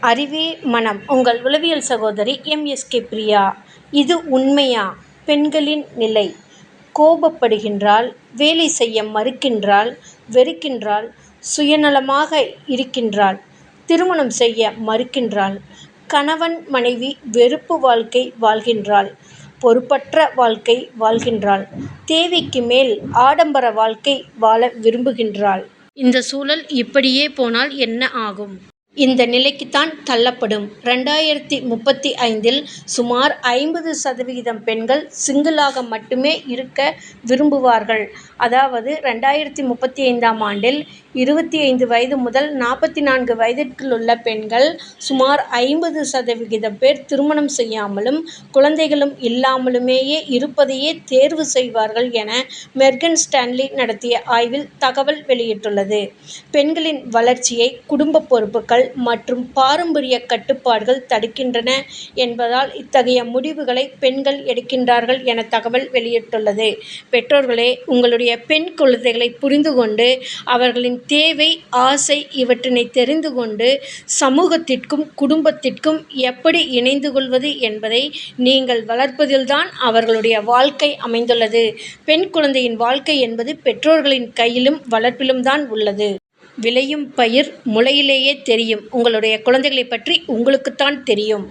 அறிவே மனம். உங்கள் உளவியல் சகோதரி எம்.எஸ்.கே. பிரியா. இது உண்மையா? பெண்களின் நிலை. கோபப்படுகின்றாள், வேலை செய்ய மறுக்கின்றாள், வெறுக்கின்றாள், சுயநலமாக இருக்கின்றாள், திருமணம் செய்ய மறுக்கின்றாள், கணவன் மனைவி வெறுப்பு வாழ்க்கை வாழ்கின்றாள், பொறுப்பற்ற வாழ்க்கை வாழ்கின்றாள், தேவைக்கு மேல் ஆடம்பர வாழ்க்கை வாழ விரும்புகின்றாள். இந்த சூழல் இப்படியே போனால் என்ன ஆகும்? இந்த நிலைக்குத்தான் தள்ளப்படும். 2035 சுமார் 50% பெண்கள் சிங்கிளாக மட்டுமே இருக்க விரும்புவார்கள். அதாவது 2035 25 வயது முதல் 44 வயதிற்குள்ள பெண்கள் சுமார் 50% பேர் திருமணம் செய்யாமலும் குழந்தைகளும் இல்லாமலுமேயே இருப்பதையே தேர்வு செய்வார்கள் என மெர்கன் ஸ்டான்லி நடத்திய ஆய்வில் தகவல் வெளியிட்டுள்ளது. பெண்களின் வளர்ச்சியை குடும்ப பொறுப்புகள் மற்றும் பாரம்பரிய கட்டுப்பாடுகள் தடுக்கின்றன என்பதால் இத்தகைய முடிவுகளை பெண்கள் எடுக்கின்றார்கள் என தகவல் வெளியிட்டுள்ளது. பெற்றோர்களே, உங்களுடைய பெண் குழந்தைகளை புரிந்து கொண்டு அவர்களின் தேவை, ஆசை இவற்றினை தெரிந்து கொண்டு சமூகத்திற்கும் குடும்பத்திற்கும் எப்படி இணைந்து கொள்வது என்பதை நீங்கள் வளர்ப்பதில்தான் அவர்களுடைய வாழ்க்கை அமைந்துள்ளது. பெண் குழந்தையின் வாழ்க்கை என்பது பெற்றோர்களின் கையிலும் வளர்ப்பிலும் தான் உள்ளது. விளையும் பயிர் முளையிலேயே தெரியும். உங்களுடைய குழந்தைகளை பற்றி உங்களுக்குத்தான் தெரியும்.